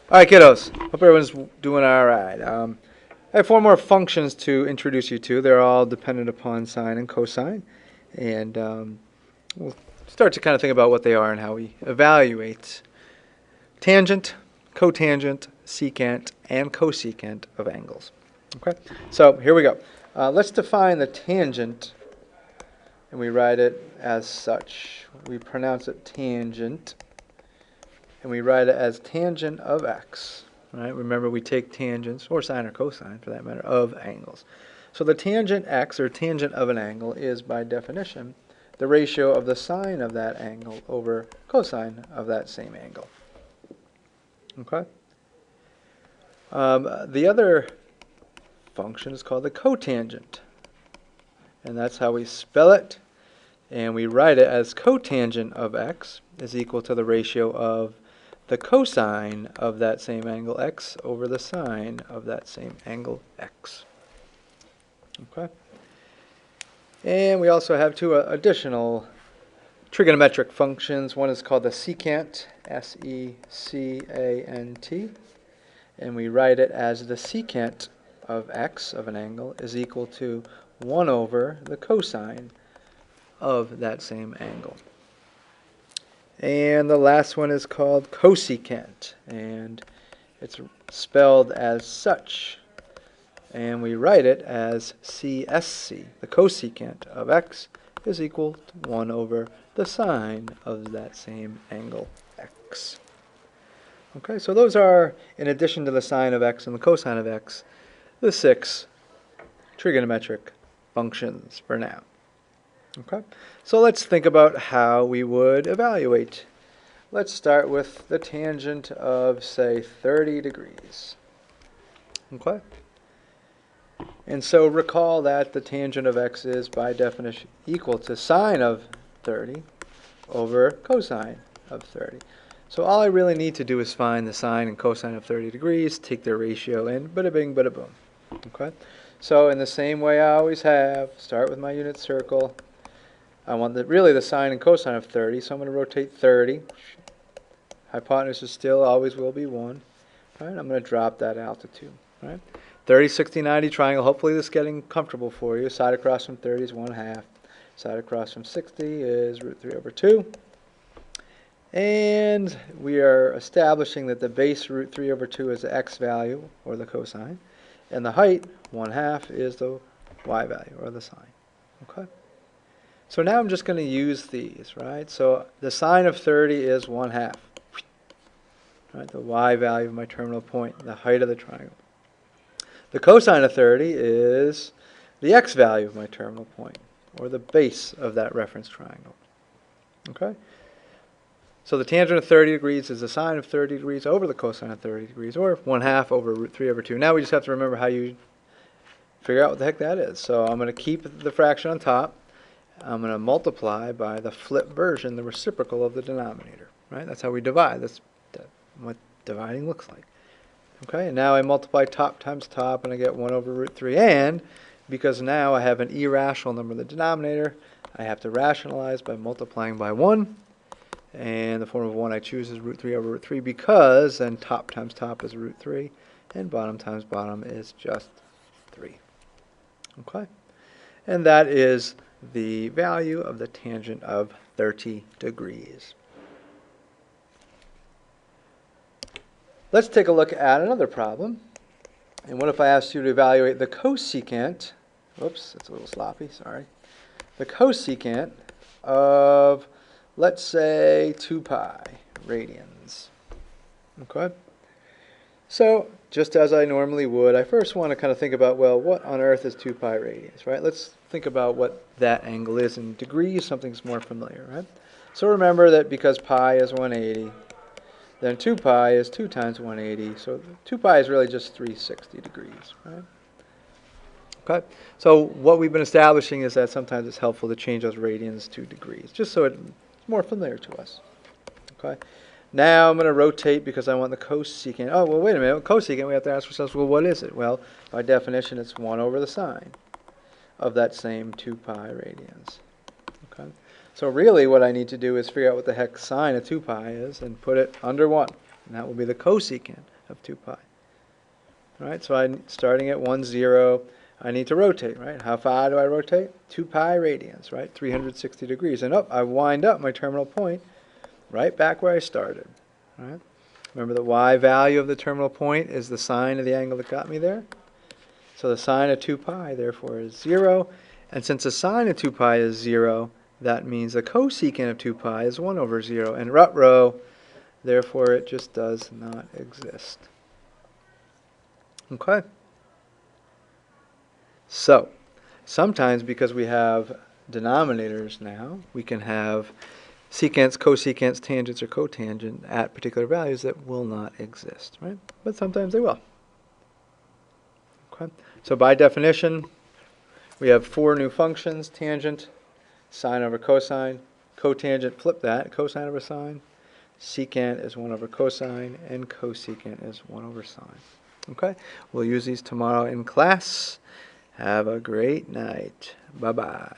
All right, kiddos. Hope everyone's doing all right. I have four more functions to introduce you to. They're all dependent upon sine and cosine, and we'll start to kind of think about what they are and how we evaluate tangent, cotangent, secant, and cosecant of angles. Okay, so here we go. Let's define the tangent, and we write it as such. We pronounce it tangent, and we write it as tangent of x. Right? Remember, we take tangents, or sine or cosine for that matter, of angles. So the tangent x, or tangent of an angle, is by definition the ratio of the sine of that angle over cosine of that same angle. Okay? The other function is called the cotangent, and that's how we spell it. And we write it as cotangent of x is equal to the ratio of the cosine of that same angle x over the sine of that same angle x. Okay? And we also have two additional trigonometric functions. One is called the secant, S-E-C-A-N-T, and we write it as the secant of x of an angle is equal to 1 over the cosine of that same angle. And the last one is called cosecant, and it's spelled as such. And we write it as CSC. The cosecant of x is equal to 1 over the sine of that same angle x. Okay, so those are, in addition to the sine of x and the cosine of x, the 6 trigonometric functions for now. Okay, so let's think about how we would evaluate. Let's start with the tangent of, say, 30 degrees. Okay, and so recall that the tangent of x is, by definition, equal to sine of 30 over cosine of 30. So all I really need to do is find the sine and cosine of 30 degrees, take their ratio, and bada bing, bada boom. Okay, so in the same way I always have, start with my unit circle. I want really the sine and cosine of 30, so I'm going to rotate 30. Hypotenuse is still, always will be 1. Right? I'm going to drop that altitude. Right? 30, 60, 90 triangle. Hopefully this is getting comfortable for you. Side across from 30 is 1/2. Side across from 60 is root 3 over 2. And we are establishing that the base root 3 over 2 is the x value, or the cosine. And the height, 1/2, is the y value, or the sine. Okay? So now I'm just going to use these, right? So the sine of 30 is 1/2. Right? The y value of my terminal point, the height of the triangle. The cosine of 30 is the x value of my terminal point, or the base of that reference triangle. Okay? So the tangent of 30 degrees is the sine of 30 degrees over the cosine of 30 degrees, or 1/2 over root 3 over 2. Now we just have to remember how you figure out what the heck that is. So I'm going to keep the fraction on top. I'm going to multiply by the flip version, the reciprocal of the denominator. Right? That's how we divide. That's what dividing looks like. Okay, and now I multiply top times top, and I get 1 over root 3. And because now I have an irrational number in the denominator, I have to rationalize by multiplying by 1. And the form of 1 I choose is root 3 over root 3, because then top times top is root 3, and bottom times bottom is just 3. Okay, and that is the value of the tangent of 30 degrees. Let's take a look at another problem. And what if I asked you to evaluate the cosecant, whoops, that's a little sloppy, sorry. The cosecant of, let's say, 2 pi radians. Okay? So, just as I normally would, I first want to kind of think about, well, what on earth is 2 pi radians, right? Let's think about what that angle is in degrees, something's more familiar, right? So remember that because pi is 180, then 2 pi is 2 times 180, so 2 pi is really just 360 degrees, right? Okay, so what we've been establishing is that sometimes it's helpful to change those radians to degrees, just so it's more familiar to us. Okay, now I'm going to rotate because I want the cosecant. Oh, well, wait a minute. Cosecant, we have to ask ourselves, well, what is it? Well, by definition, it's 1 over the sine of that same 2 pi radians. Okay, so really what I need to do is figure out what the heck sine of 2 pi is and put it under 1. and that will be the cosecant of 2 pi. All right, so starting at 1, 0, I need to rotate, right? How far do I rotate? 2 pi radians, right? 360 degrees. And I wind up my terminal point right back where I started. All right? Remember the y value of the terminal point is the sine of the angle that got me there? So the sine of 2 pi, therefore, is 0. And since the sine of 2 pi is 0, that means the cosecant of 2 pi is 1 over 0. And ruh-roh, therefore, it just does not exist. Okay? So, sometimes because we have denominators now, we can have secants, cosecants, tangents, or cotangent at particular values that will not exist, right? But sometimes they will. Okay? So by definition, we have 4 new functions: tangent, sine over cosine, cotangent, flip that, cosine over sine, secant is 1 over cosine, and cosecant is 1 over sine. Okay? We'll use these tomorrow in class. Have a great night. Bye-bye.